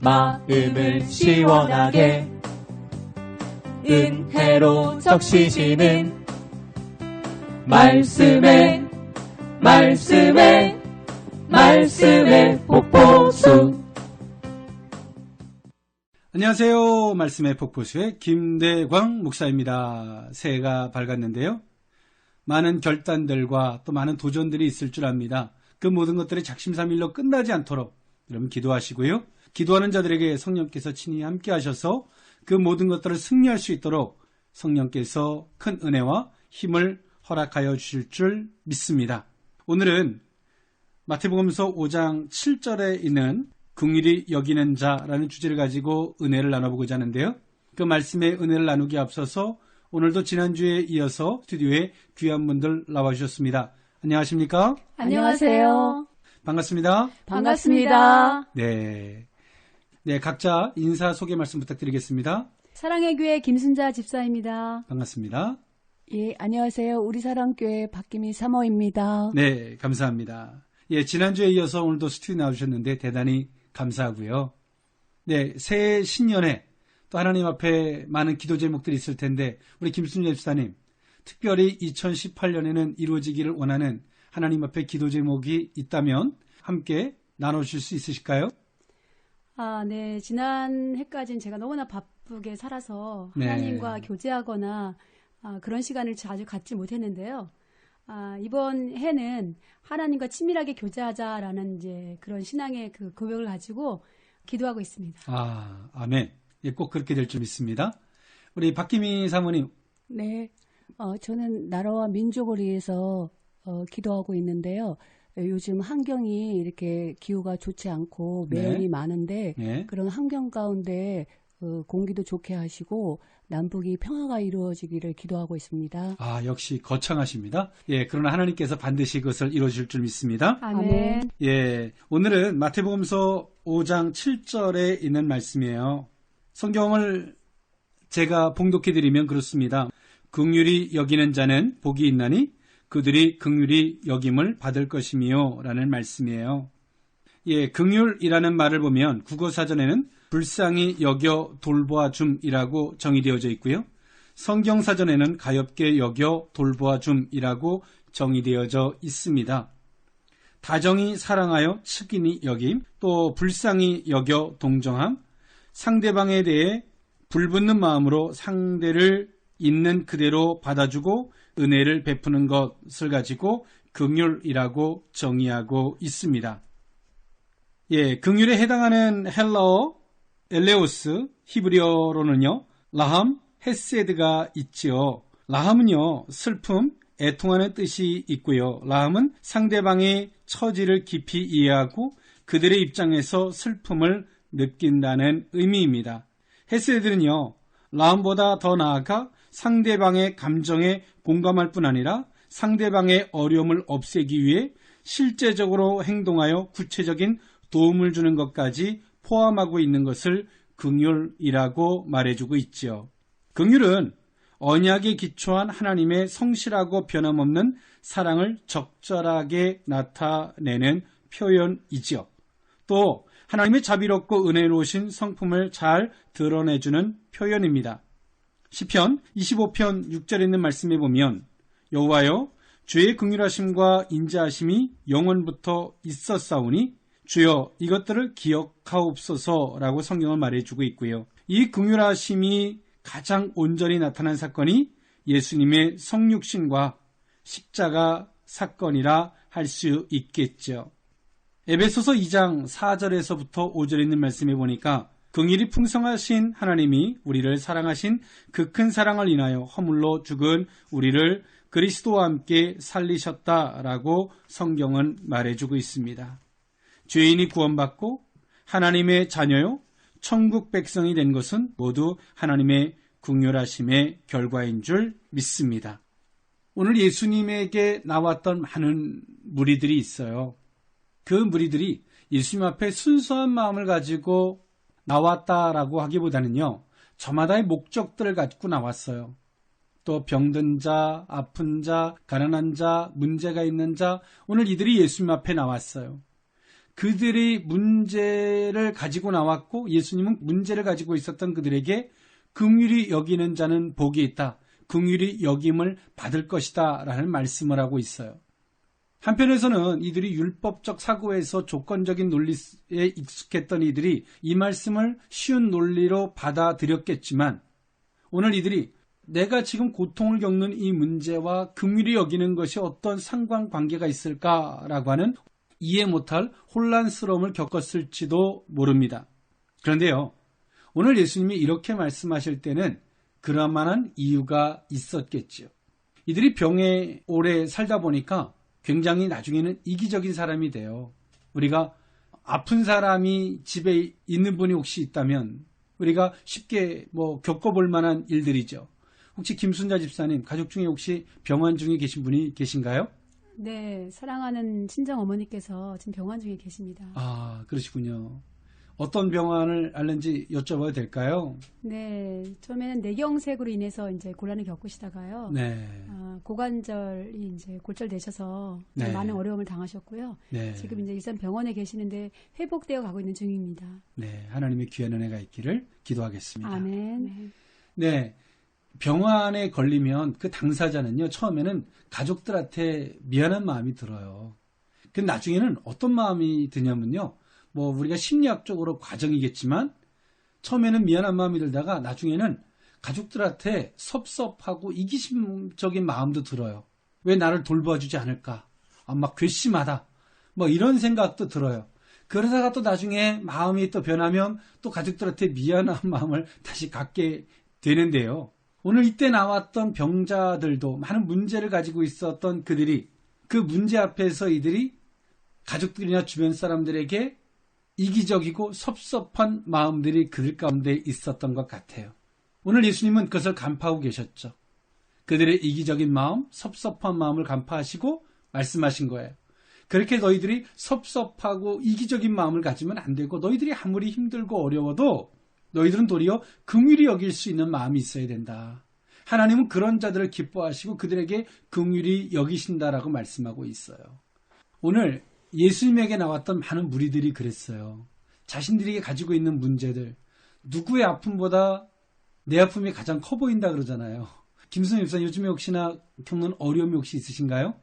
마음을 시원하게 은혜로 적시시는 말씀에 폭포수. 안녕하세요. 말씀의 폭포수의 김대광 목사입니다. 새해가 밝았는데요. 많은 결단들과 또 많은 도전들이 있을 줄 압니다. 그 모든 것들이 작심삼일로 끝나지 않도록 여러분 기도하시고요. 기도하는 자들에게 성령께서 친히 함께 하셔서 그 모든 것들을 승리할 수 있도록 성령께서 큰 은혜와 힘을 허락하여 주실 줄 믿습니다. 오늘은 마태복음서 5장 7절에 있는 긍휼히 여기는 자라는 주제를 가지고 은혜를 나눠보고자 하는데요. 그 말씀의 은혜를 나누기 앞서서 오늘도 지난주에 이어서 스튜디오에 귀한 분들 나와주셨습니다. 안녕하십니까? 안녕하세요. 반갑습니다. 반갑습니다. 네, 각자 인사 소개 말씀 부탁드리겠습니다. 사랑의 교회 김순자 집사입니다. 반갑습니다. 예, 안녕하세요. 우리 사랑교회 박기미 사모입니다. 네, 감사합니다. 예, 지난주에 이어서 오늘도 스튜디오에 나오셨는데 대단히 감사하고요. 네, 새해 신년에 또 하나님 앞에 많은 기도 제목들이 있을 텐데 우리 김순자 집사님, 특별히 2018년에는 이루어지기를 원하는 하나님 앞에 기도 제목이 있다면 함께 나눠주실 수 있으실까요? 네. 지난 해까지는 제가 너무나 바쁘게 살아서 하나님과 교제하거나 그런 시간을 자주 갖지 못했는데요. 이번 해는 하나님과 친밀하게 교제하자라는 이제 그런 신앙의 그 고백을 가지고 기도하고 있습니다. 아멘. 예, 꼭 그렇게 될 줄 믿습니다. 우리 박기미 사모님. 네. 저는 나라와 민족을 위해서 기도하고 있는데요. 요즘 환경이 이렇게 기후가 좋지 않고 매연이 많은데 그런 환경 가운데 공기도 좋게 하시고 남북이 평화가 이루어지기를 기도하고 있습니다. 역시 거창하십니다. 예, 그러나 하나님께서 반드시 그것을 이루어줄 줄 믿습니다. 아멘. 예, 오늘은 마태복음서 5장 7절에 있는 말씀이에요. 성경을 제가 봉독해드리면 그렇습니다. 긍휼히 여기는 자는 복이 있나니 그들이 긍휼히 여김을 받을 것이며 라는 말씀이에요. 예, 긍휼이라는 말을 보면 국어사전에는 불쌍히 여겨 돌보아 줌이라고 정의되어져 있고요. 성경사전에는 가엾게 여겨 돌보아 줌이라고 정의되어져 있습니다. 다정히 사랑하여 측은히 여김, 또 불쌍히 여겨 동정함, 상대방에 대해 불붙는 마음으로 상대를 있는 그대로 받아주고 은혜를 베푸는 것을 가지고 긍휼이라고 정의하고 있습니다. 예, 긍휼에 해당하는 헬라어 엘레오스, 히브리어로는요 라함, 헤세드가 있지요. 라함은요 슬픔, 애통하는 뜻이 있고요. 라함은 상대방의 처지를 깊이 이해하고 그들의 입장에서 슬픔을 느낀다는 의미입니다. 헤세드는요 라함보다 더 나아가 상대방의 감정에 공감할 뿐 아니라 상대방의 어려움을 없애기 위해 실제적으로 행동하여 구체적인 도움을 주는 것까지 포함하고 있는 것을 긍휼이라고 말해주고 있지요. 긍휼은 언약에 기초한 하나님의 성실하고 변함없는 사랑을 적절하게 나타내는 표현이지요. 또 하나님의 자비롭고 은혜로우신 성품을 잘 드러내주는 표현입니다. 시편 25편 6절에 있는 말씀에 보면 여호와여 주의 긍휼하심과 인자하심이 영원부터 있었사오니 주여 이것들을 기억하옵소서라고 성경을 말해주고 있고요. 이 긍휼하심이 가장 온전히 나타난 사건이 예수님의 성육신과 십자가 사건이라 할 수 있겠죠. 에베소서 2장 4절에서부터 5절에 있는 말씀에 보니까 긍휼이 풍성하신 하나님이 우리를 사랑하신 그 큰 사랑을 인하여 허물로 죽은 우리를 그리스도와 함께 살리셨다라고 성경은 말해주고 있습니다. 죄인이 구원받고 하나님의 자녀요 천국 백성이 된 것은 모두 하나님의 긍휼하심의 결과인 줄 믿습니다. 오늘 예수님에게 나왔던 많은 무리들이 있어요. 그 무리들이 예수님 앞에 순수한 마음을 가지고 나왔다라고 하기보다는요, 저마다의 목적들을 가지고 나왔어요. 또 병든 자, 아픈 자, 가난한 자, 문제가 있는 자, 오늘 이들이 예수님 앞에 나왔어요. 그들이 문제를 가지고 나왔고 예수님은 문제를 가지고 있었던 그들에게 긍휼히 여기는 자는 복이 있다. 긍휼히 여김을 받을 것이다 라는 말씀을 하고 있어요. 한편에서는 이들이 율법적 사고에서 조건적인 논리에 익숙했던 이들이 이 말씀을 쉬운 논리로 받아들였겠지만 오늘 이들이 내가 지금 고통을 겪는 이 문제와 긍휼히 여기는 것이 어떤 상관관계가 있을까라고 하는 이해 못할 혼란스러움을 겪었을지도 모릅니다. 그런데요, 오늘 예수님이 이렇게 말씀하실 때는 그럴 만한 이유가 있었겠지요. 이들이 병에 오래 살다 보니까 굉장히 나중에는 이기적인 사람이 돼요. 우리가 아픈 사람이 집에 있는 분이 혹시 있다면 우리가 쉽게 겪어볼 만한 일들이죠. 혹시 김순자 집사님, 가족 중에 혹시 병환 중에 계신 분이 계신가요? 네, 사랑하는 친정 어머니께서 지금 병환 중에 계십니다. 아, 그러시군요. 어떤 병환을 앓는지 여쭤봐도 될까요? 네, 처음에는 뇌경색으로 인해서 이제 곤란을 겪으시다가요. 네. 고관절이 이제 골절되셔서 네. 많은 어려움을 당하셨고요. 네. 지금 이제 일산 병원에 계시는데 회복되어 가고 있는 중입니다. 네, 하나님의 귀한 은혜가 있기를 기도하겠습니다. 아멘. 네. 병환에 걸리면 그 당사자는요, 처음에는 가족들한테 미안한 마음이 들어요. 근데 나중에는 어떤 마음이 드냐면요, 우리가 심리학적으로 과정이겠지만, 처음에는 미안한 마음이 들다가 나중에는 가족들한테 섭섭하고 이기심적인 마음도 들어요. 왜 나를 돌봐주지 않을까? 막 괘씸하다. 이런 생각도 들어요. 그러다가 또 나중에 마음이 또 변하면 또 가족들한테 미안한 마음을 다시 갖게 되는데요. 오늘 이때 나왔던 병자들도 많은 문제를 가지고 있었던 그들이 그 문제 앞에서 이들이 가족들이나 주변 사람들에게 이기적이고 섭섭한 마음들이 그들 가운데 있었던 것 같아요. 오늘 예수님은 그것을 간파하고 계셨죠. 그들의 이기적인 마음, 섭섭한 마음을 간파하시고 말씀하신 거예요. 그렇게 너희들이 섭섭하고 이기적인 마음을 가지면 안 되고 너희들이 아무리 힘들고 어려워도 너희들은 도리어 긍휼히 여길 수 있는 마음이 있어야 된다. 하나님은 그런 자들을 기뻐하시고 그들에게 긍휼히 여기신다라고 말씀하고 있어요. 오늘 예수님에게 나왔던 많은 무리들이 그랬어요. 자신들이 가지고 있는 문제들, 누구의 아픔보다 내 아픔이 가장 커 보인다 그러잖아요. 김수님 집사님, 요즘에 혹시나 겪는 어려움이 혹시 있으신가요?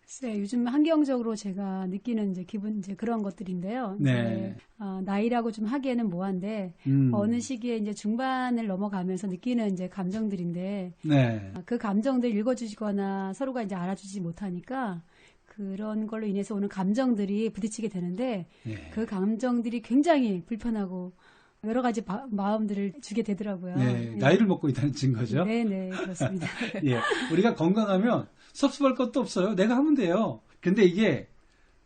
글쎄, 요즘 환경적으로 제가 느끼는 기분 그런 것들인데요. 네. 나이라고 좀 하기에는 뭐한데 어느 시기에 이제 중반을 넘어가면서 느끼는 감정들인데 네. 그 감정들 읽어주시거나 서로가 이제 알아주지 못하니까 그런 걸로 인해서 오는 감정들이 부딪히게 되는데 네. 그 감정들이 굉장히 불편하고 여러 가지 마음들을 주게 되더라고요. 네, 나이를 먹고 있다는 증거죠. 네, 그렇습니다. 예, 우리가 건강하면 섭섭할 것도 없어요. 내가 하면 돼요. 근데 이게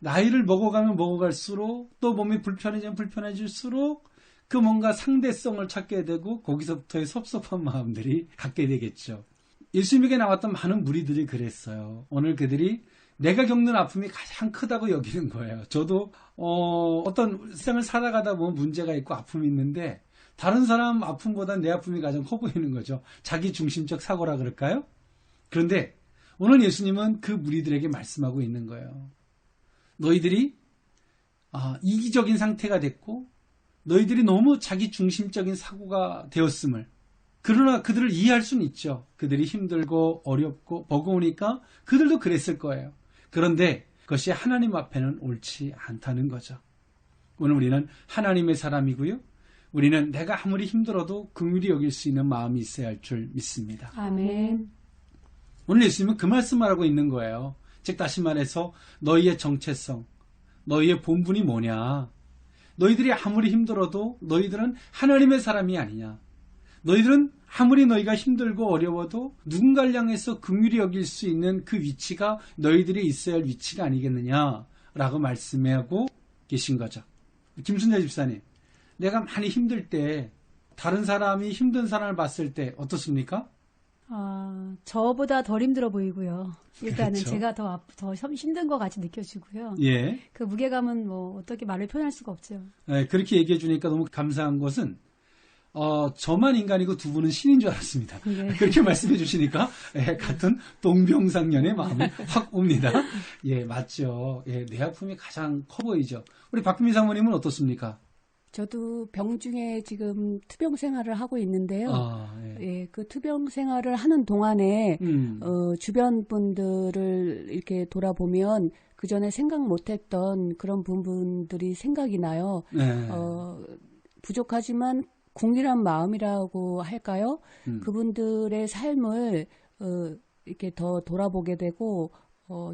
나이를 먹어가면 먹어갈수록 또 몸이 불편해지면 불편해질수록 그 뭔가 상대성을 찾게 되고 거기서부터의 섭섭한 마음들이 갖게 되겠죠. 예수님에게 나왔던 많은 무리들이 그랬어요. 오늘 그들이 내가 겪는 아픔이 가장 크다고 여기는 거예요. 저도 어떤 생을 살아가다 보면 문제가 있고 아픔이 있는데 다른 사람 아픔보다 내 아픔이 가장 커 보이는 거죠. 자기 중심적 사고라 그럴까요? 그런데 오늘 예수님은 그 무리들에게 말씀하고 있는 거예요. 너희들이 이기적인 상태가 됐고 너희들이 너무 자기 중심적인 사고가 되었음을, 그러나 그들을 이해할 수는 있죠. 그들이 힘들고 어렵고 버거우니까 그들도 그랬을 거예요. 그런데 그것이 하나님 앞에는 옳지 않다는 거죠. 오늘 우리는 하나님의 사람이고요. 우리는 내가 아무리 힘들어도 긍휼히 여길 수 있는 마음이 있어야 할 줄 믿습니다. 아멘. 오늘 예수님은 그 말씀을 하고 있는 거예요. 즉 다시 말해서 너희의 정체성, 너희의 본분이 뭐냐. 너희들이 아무리 힘들어도 너희들은 하나님의 사람이 아니냐. 너희들은 아무리 너희가 힘들고 어려워도 누군가를 향해서 긍휼히 여길 수 있는 그 위치가 너희들이 있어야 할 위치가 아니겠느냐라고 말씀하고 계신 거죠. 김순자 집사님, 내가 많이 힘들 때 다른 사람이 힘든 사람을 봤을 때 어떻습니까? 저보다 덜 힘들어 보이고요. 일단은 그렇죠. 제가 더 힘든 것 같이 느껴지고요. 예. 그 무게감은 어떻게 말로 표현할 수가 없죠. 네, 그렇게 얘기해 주니까 너무 감사한 것은 저만 인간이고 두 분은 신인 줄 알았습니다. 네. 그렇게 말씀해 주시니까, 예, 같은 동병상련의 마음이 확 옵니다. 예, 맞죠. 예, 내 아픔이 가장 커 보이죠. 우리 박금희 사모님은 어떻습니까? 저도 병 중에 지금 투병 생활을 하고 있는데요. 예. 예, 그 투병 생활을 하는 동안에 주변 분들을 이렇게 돌아보면 그 전에 생각 못했던 그런 부분들이 생각이 나요. 네. 부족하지만 궁밀한 마음이라고 할까요? 그분들의 삶을 이렇게 더 돌아보게 되고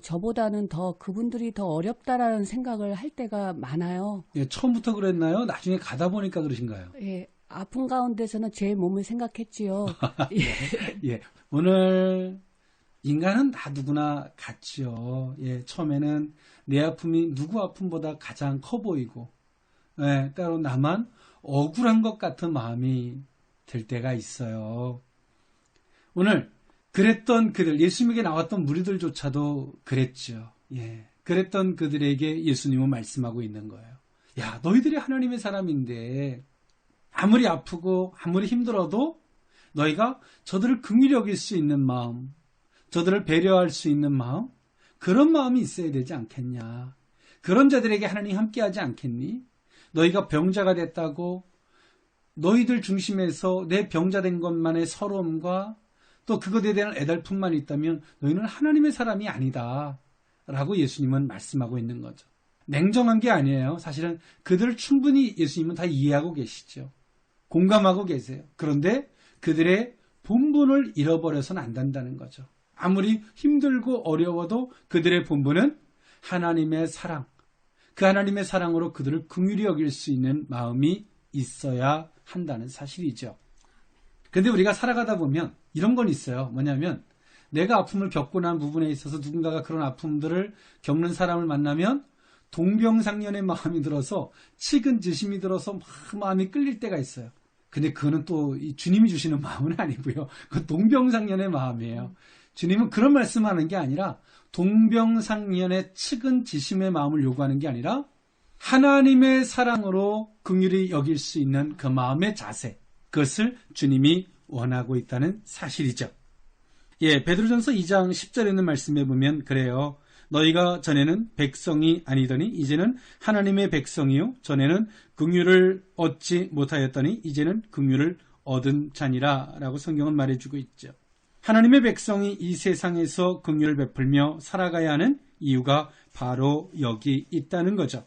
저보다는 더 그분들이 더 어렵다라는 생각을 할 때가 많아요. 예, 처음부터 그랬나요? 나중에 가다 보니까 그러신가요? 예, 아픈 가운데서는 제 몸을 생각했지요. 예, 오늘 인간은 다 누구나 같죠. 예, 처음에는 내 아픔이 누구 아픔보다 가장 커 보이고, 예, 따로 나만 억울한 것 같은 마음이 들 때가 있어요. 오늘 그랬던 그들, 예수님에게 나왔던 무리들조차도 그랬죠. 예, 그랬던 그들에게 예수님은 말씀하고 있는 거예요. 야, 너희들이 하나님의 사람인데 아무리 아프고 아무리 힘들어도 너희가 저들을 긍휼히 여길 수 있는 마음, 저들을 배려할 수 있는 마음, 그런 마음이 있어야 되지 않겠냐. 그런 자들에게 하나님 함께하지 않겠니? 너희가 병자가 됐다고 너희들 중심에서 내 병자 된 것만의 서러움과 또 그것에 대한 애달픔만 있다면 너희는 하나님의 사람이 아니다 라고 예수님은 말씀하고 있는 거죠. 냉정한 게 아니에요. 사실은 그들을 충분히 예수님은 다 이해하고 계시죠. 공감하고 계세요. 그런데 그들의 본분을 잃어버려서는 안 된다는 거죠. 아무리 힘들고 어려워도 그들의 본분은 하나님의 사랑, 그 하나님의 사랑으로 그들을 긍휼히 여길 수 있는 마음이 있어야 한다는 사실이죠. 그런데 우리가 살아가다 보면 이런 건 있어요. 뭐냐면 내가 아픔을 겪고 난 부분에 있어서 누군가가 그런 아픔들을 겪는 사람을 만나면 동병상련의 마음이 들어서 측은지심이 들어서 막 마음이 끌릴 때가 있어요. 근데 그거는 또 주님이 주시는 마음은 아니고요. 그 동병상련의 마음이에요. 주님은 그런 말씀하는 게 아니라 동병상련의 측은지심의 마음을 요구하는 게 아니라 하나님의 사랑으로 긍휼히 여길 수 있는 그 마음의 자세, 그것을 주님이 원하고 있다는 사실이죠. 예, 베드로전서 2장 10절에 있는 말씀에 보면 그래요. 너희가 전에는 백성이 아니더니 이제는 하나님의 백성이요 전에는 긍휼을 얻지 못하였더니 이제는 긍휼을 얻은 자니라 라고 성경은 말해주고 있죠. 하나님의 백성이 이 세상에서 긍휼을 베풀며 살아가야 하는 이유가 바로 여기 있다는 거죠.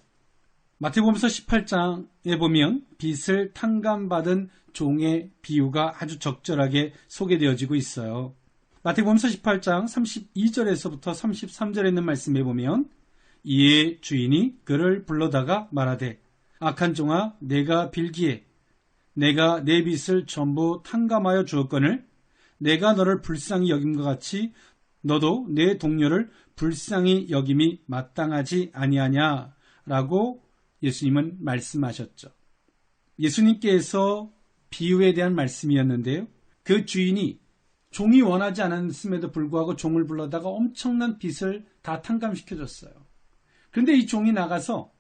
마태복음서 18장에 보면 빚을 탕감받은 종의 비유가 아주 적절하게 소개되어지고 있어요. 마태복음서 18장 32절에서부터 33절에 있는 말씀에 보면 이에 주인이 그를 불러다가 말하되 악한 종아 내가 빌기에 내가 내 빚을 전부 탕감하여 주었거늘 내가 너를 불쌍히 여김과 같이 너도 내 동료를 불쌍히 여김이 마땅하지 아니하냐라고 예수님은 말씀하셨죠. 예수님께서 비유에 대한 말씀이었는데요. 그 주인이 종이 원하지 않았음에도 불구하고 종을 불러다가 엄청난 빚을 다 탕감시켜줬어요. 그런데 이 종이 나가서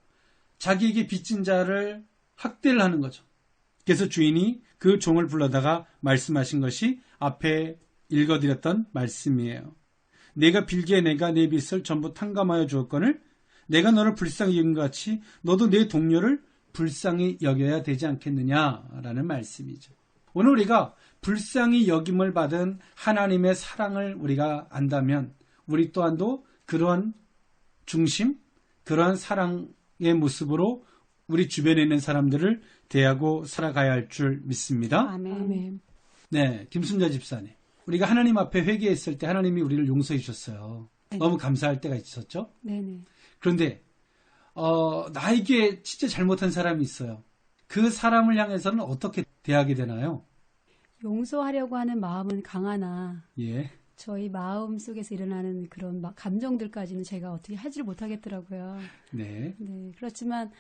자기에게 빚진 자를 학대를 하는 거죠. 그래서 주인이 그 종을 불러다가 말씀하신 것이 앞에 읽어드렸던 말씀이에요. 내가 빌기에 내가 내 빚을 전부 탕감하여 주었거늘 내가 너를 불쌍히 여긴 것 같이 너도 내 동료를 불쌍히 여겨야 되지 않겠느냐라는 말씀이죠. 오늘 우리가 불쌍히 여김을 받은 하나님의 사랑을 우리가 안다면 우리 또한도 그러한 중심, 그러한 사랑의 모습으로 우리 주변에 있는 사람들을 대하고 살아가야 할 줄 믿습니다. 아멘. 네, 김순자 집사님. 우리가 하나님 앞에 회개했을 때 하나님이 우리를 용서해 주셨어요. 네. 너무 감사할 때가 있었죠? 네네. 그런데 나에게 진짜 잘못한 사람이 있어요. 그 사람을 향해서는 어떻게 대하게 되나요? 용서하려고 하는 마음은 강하나 예. 저희 마음 속에서 일어나는 그런 감정들까지는 제가 어떻게 하지를 못하겠더라고요. 네. 네, 그렇지만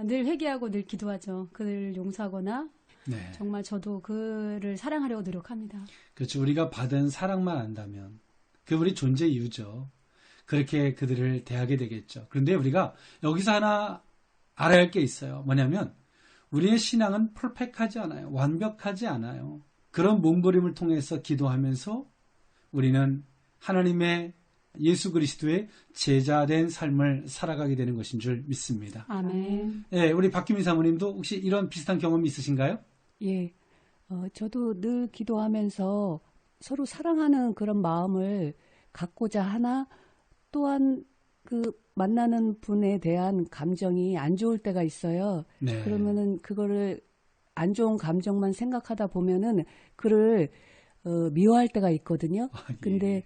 늘 회개하고 늘 기도하죠. 그를 용서하거나 네. 정말 저도 그를 사랑하려고 노력합니다. 그렇죠. 우리가 받은 사랑만 안다면 그게 우리 존재 이유죠. 그렇게 그들을 대하게 되겠죠. 그런데 우리가 여기서 하나 알아야 할 게 있어요. 뭐냐면 우리의 신앙은 퍼펙트하지 않아요. 완벽하지 않아요. 그런 몸부림을 통해서 기도하면서 우리는 하나님의 예수 그리스도의 제자된 삶을 살아가게 되는 것인 줄 믿습니다. 아멘. 예, 우리 박규민 사모님도 혹시 이런 비슷한 경험이 있으신가요? 예, 저도 늘 기도하면서 서로 사랑하는 그런 마음을 갖고자 하나 또한 그 만나는 분에 대한 감정이 안 좋을 때가 있어요. 네. 그러면은 그거를 안 좋은 감정만 생각하다 보면은 그를 미워할 때가 있거든요. 아, 예. 근데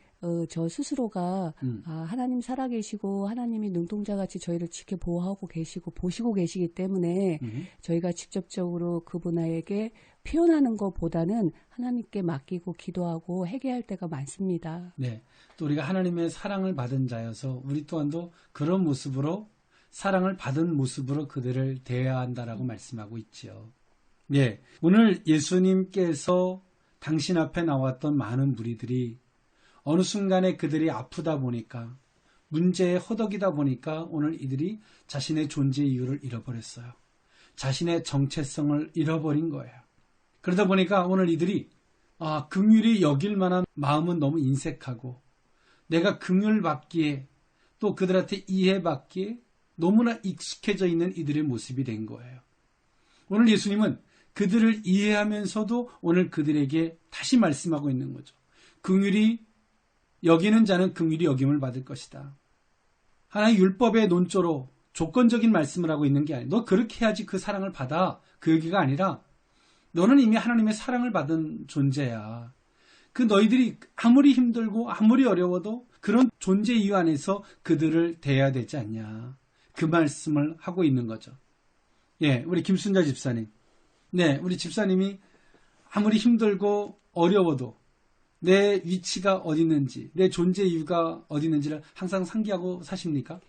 저 스스로가 하나님 살아계시고 하나님이 눈동자같이 저희를 지켜 보호하고 계시고 보시고 계시기 때문에 저희가 직접적으로 그분에게 표현하는 것보다는 하나님께 맡기고 기도하고 회개할 때가 많습니다. 네, 또 우리가 하나님의 사랑을 받은 자여서 우리 또한도 그런 모습으로 사랑을 받은 모습으로 그들을 대해야 한다라고 말씀하고 있지요. 네, 오늘 예수님께서 당신 앞에 나왔던 많은 무리들이 어느 순간에 그들이 아프다 보니까 문제에 허덕이다 보니까 오늘 이들이 자신의 존재 이유를 잃어버렸어요. 자신의 정체성을 잃어버린 거예요. 그러다 보니까 오늘 이들이 긍휼히 여길 만한 마음은 너무 인색하고 내가 긍휼 받기에 또 그들한테 이해받기에 너무나 익숙해져 있는 이들의 모습이 된 거예요. 오늘 예수님은 그들을 이해하면서도 오늘 그들에게 다시 말씀하고 있는 거죠. 긍휼히 여기는 자는 긍휼히 여김을 받을 것이다. 하나의 율법의 논조로 조건적인 말씀을 하고 있는 게 아니야. 너 그렇게 해야지 그 사랑을 받아. 그 얘기가 아니라 너는 이미 하나님의 사랑을 받은 존재야. 그 너희들이 아무리 힘들고 아무리 어려워도 그런 존재 이유 안에서 그들을 대해야 되지 않냐. 그 말씀을 하고 있는 거죠. 예, 우리 김순자 집사님. 네, 우리 집사님이 아무리 힘들고 어려워도 내 위치가 어디 있는지, 내 존재 이유가 어디 있는지를 항상 상기하고 사십니까?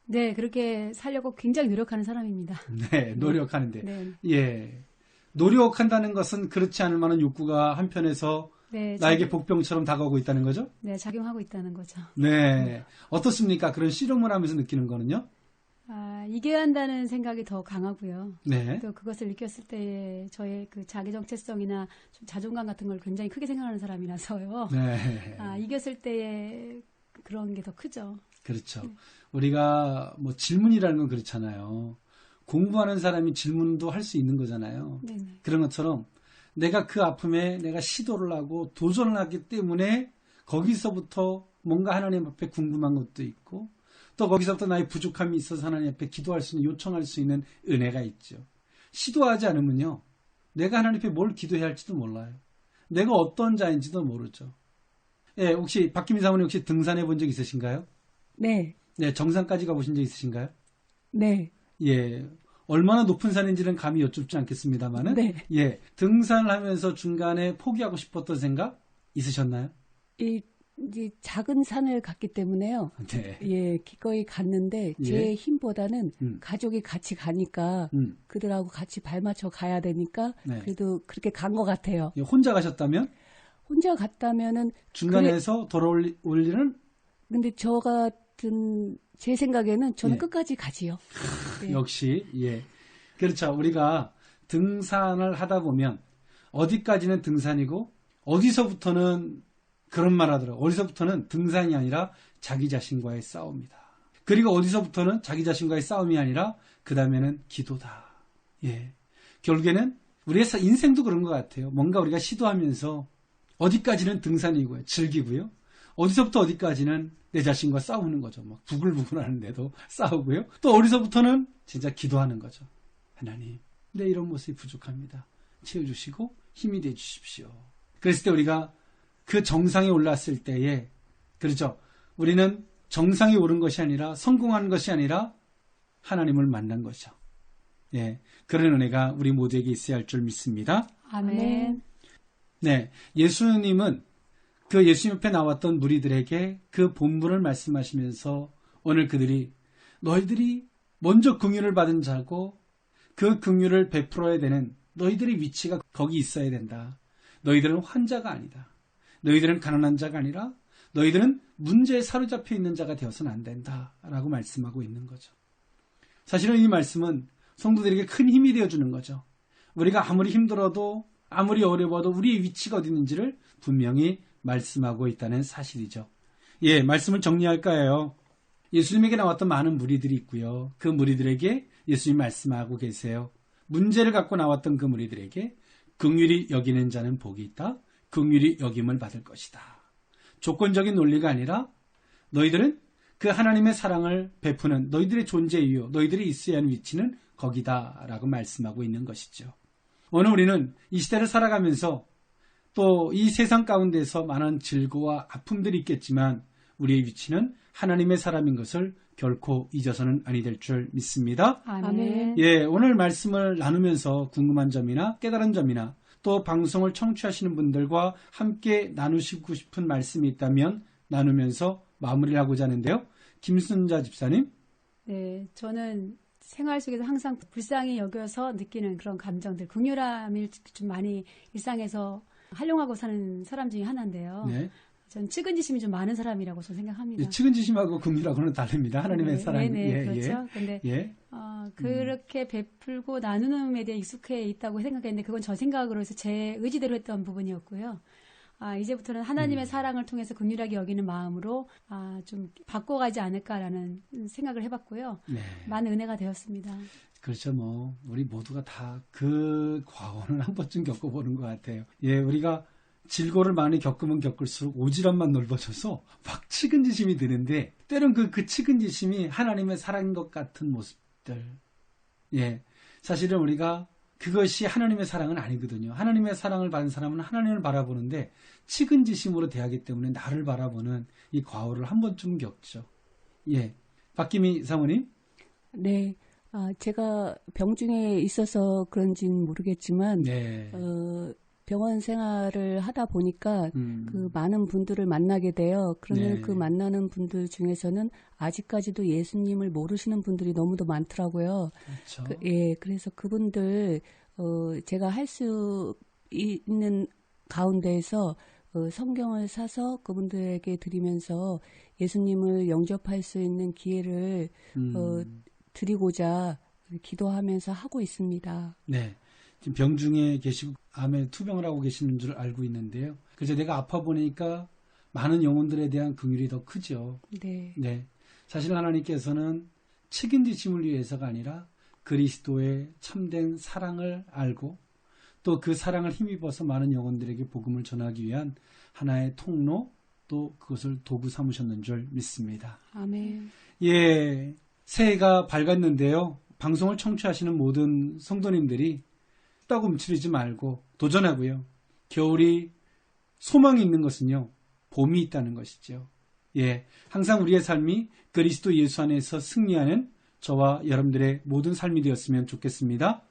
네, 그렇게 살려고 굉장히 노력하는 사람입니다. 네, 노력하는데. 네. 예. 노력한다는 것은 그렇지 않을 만한 욕구가 한편에서 네, 나에게 복병처럼 다가오고 있다는 거죠? 네, 작용하고 있다는 거죠. 네. 어떻습니까? 그런 실험을 하면서 느끼는 거는요? 이겨야 한다는 생각이 더 강하고요. 네. 또 그것을 느꼈을 때 저의 그 자기 정체성이나 좀 자존감 같은 걸 굉장히 크게 생각하는 사람이라서요. 네. 이겼을 때의 그런 게 더 크죠. 그렇죠. 네. 우리가 뭐 질문이라는 건 그렇잖아요. 공부하는 사람이 질문도 할 수 있는 거잖아요. 네네. 그런 것처럼 내가 그 아픔에 내가 시도를 하고 도전을 하기 때문에 거기서부터 뭔가 하나님 앞에 궁금한 것도 있고 또 거기서부터 나의 부족함이 있어서 하나님 앞에 기도할 수 있는, 요청할 수 있는 은혜가 있죠. 시도하지 않으면요. 내가 하나님 앞에 뭘 기도해야 할지도 몰라요. 내가 어떤 자인지도 모르죠. 예, 혹시 박기민 사모님 혹시 등산해 본 적 있으신가요? 네. 네, 정상까지 가보신 적 있으신가요? 네. 예. 얼마나 높은 산인지는 감히 여쭙지 않겠습니다만은. 네. 예. 등산을 하면서 중간에 포기하고 싶었던 생각 있으셨나요? 이제 작은 산을 갔기 때문에요. 네. 예, 기꺼이 갔는데 제 예. 힘보다는 가족이 같이 가니까 그들하고 같이 발맞춰 가야 되니까 네. 그래도 그렇게 간 것 같아요. 예, 혼자 가셨다면? 혼자 갔다면은 중간에서 돌아올 일은? 근데 저 같은 제 생각에는 저는 예. 끝까지 가지요. 네. 역시 예. 그렇죠. 우리가 등산을 하다 보면 어디까지는 등산이고 어디서부터는 그런 말 하더라고요. 어디서부터는 등산이 아니라 자기 자신과의 싸움이다. 그리고 어디서부터는 자기 자신과의 싸움이 아니라 그 다음에는 기도다. 예. 결국에는 우리의 인생도 그런 것 같아요. 뭔가 우리가 시도하면서 어디까지는 등산이고요. 즐기고요. 어디서부터 어디까지는 내 자신과 싸우는 거죠. 막 부글부글 하는데도 싸우고요. 또 어디서부터는 진짜 기도하는 거죠. 하나님, 내 이런 모습이 부족합니다. 채워주시고 힘이 되주십시오. 그랬을 때 우리가 그 정상에 올랐을 때에, 그렇죠. 우리는 정상에 오른 것이 아니라 성공한 것이 아니라 하나님을 만난 것이죠. 예. 그런 은혜가 우리 모두에게 있어야 할 줄 믿습니다. 아멘. 네. 예수님은 그 예수님 옆에 나왔던 무리들에게 그 본문을 말씀하시면서 오늘 그들이 너희들이 먼저 긍휼을 받은 자고 그 긍휼을 베풀어야 되는 너희들의 위치가 거기 있어야 된다. 너희들은 환자가 아니다. 너희들은 가난한 자가 아니라 너희들은 문제에 사로잡혀 있는 자가 되어서는 안 된다. 라고 말씀하고 있는 거죠. 사실은 이 말씀은 성도들에게 큰 힘이 되어주는 거죠. 우리가 아무리 힘들어도 아무리 어려워도 우리의 위치가 어디 있는지를 분명히 말씀하고 있다는 사실이죠. 예, 말씀을 정리할까요? 예수님에게 나왔던 많은 무리들이 있고요. 그 무리들에게 예수님 말씀하고 계세요. 문제를 갖고 나왔던 그 무리들에게 긍휼히 여기는 자는 복이 있다. 긍휼히 여김을 받을 것이다. 조건적인 논리가 아니라 너희들은 그 하나님의 사랑을 베푸는 너희들의 존재 이유, 너희들이 있어야 하는 위치는 거기다라고 말씀하고 있는 것이죠. 오늘 우리는 이 시대를 살아가면서 또 이 세상 가운데서 많은 질고와 아픔들이 있겠지만 우리의 위치는 하나님의 사람인 것을 결코 잊어서는 아니 될 줄 믿습니다. 아멘. 예, 오늘 말씀을 나누면서 궁금한 점이나 깨달은 점이나 또 방송을 청취하시는 분들과 함께 나누시고 싶은 말씀이 있다면 나누면서 마무리를 하고자 하는데요. 김순자 집사님. 네, 저는 생활 속에서 항상 불쌍히 여겨서 느끼는 그런 감정들, 긍휼함을 좀 많이 일상에서 활용하고 사는 사람 중에 하나인데요. 네. 전 측은지심이 좀 많은 사람이라고 저는 생각합니다. 측은지심하고 긍휼하고는 다릅니다. 하나님의 사랑. 네, 그렇죠. 근데 그렇게 베풀고 나누는에 대해 익숙해 있다고 생각했는데 그건 저 생각으로 해서 제 의지대로 했던 부분이었고요. 이제부터는 하나님의 사랑을 통해서 긍휼하게 여기는 마음으로 좀 바꿔가지 않을까라는 생각을 해봤고요. 네. 많은 은혜가 되었습니다. 그렇죠. 뭐 우리 모두가 다 그 과거는 한 번쯤 겪어보는 것 같아요. 예, 우리가 질고를 많이 겪으면 겪을수록 오지랖만 넓어져서 막 측은지심이 드는데 때론 그 측은지심이 하나님의 사랑인 것 같은 모습들. 예, 사실은 우리가 그것이 하나님의 사랑은 아니거든요. 하나님의 사랑을 받은 사람은 하나님을 바라보는데 측은지심으로 대하기 때문에 나를 바라보는 이 과오를 한 번쯤 겪죠. 예, 박기미 사모님. 네, 제가 병중에 있어서 그런지는 모르겠지만 네. 병원 생활을 하다 보니까 그 많은 분들을 만나게 돼요. 그러면 네. 그 만나는 분들 중에서는 아직까지도 예수님을 모르시는 분들이 너무도 많더라고요. 그렇죠. 그래서 그분들 제가 할 수 있는 가운데에서 성경을 사서 그분들에게 드리면서 예수님을 영접할 수 있는 기회를 드리고자 기도하면서 하고 있습니다. 네. 지금 병중에 계시고 암에 투병을 하고 계시는 줄 알고 있는데요. 그래서 내가 아파 보니까 많은 영혼들에 대한 긍휼이 더 크죠. 네. 네. 사실 하나님께서는 책임지심을 위해서가 아니라 그리스도의 참된 사랑을 알고 또 그 사랑을 힘입어서 많은 영혼들에게 복음을 전하기 위한 하나의 통로 또 그것을 도구 삼으셨는 줄 믿습니다. 아멘. 예, 새해가 밝았는데요. 방송을 청취하시는 모든 성도님들이 딱 움츠리지 말고 도전하고요. 겨울이 소망이 있는 것은요. 봄이 있다는 것이죠. 예, 항상 우리의 삶이 그리스도 예수 안에서 승리하는 저와 여러분들의 모든 삶이 되었으면 좋겠습니다.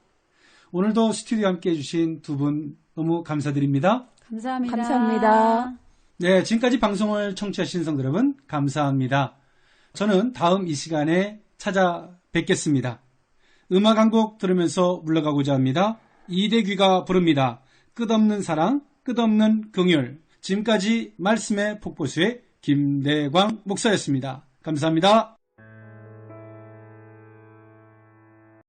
오늘도 스튜디오에 함께 해주신 두 분 너무 감사드립니다. 감사합니다. 감사합니다. 네, 지금까지 방송을 청취하신 성도 여러분 감사합니다. 저는 다음 이 시간에 찾아뵙겠습니다. 음악 한 곡 들으면서 물러가고자 합니다. 이대귀가 부릅니다. 끝없는 사랑, 끝없는 긍휼. 지금까지 말씀의 폭포수의 김대광 목사였습니다. 감사합니다.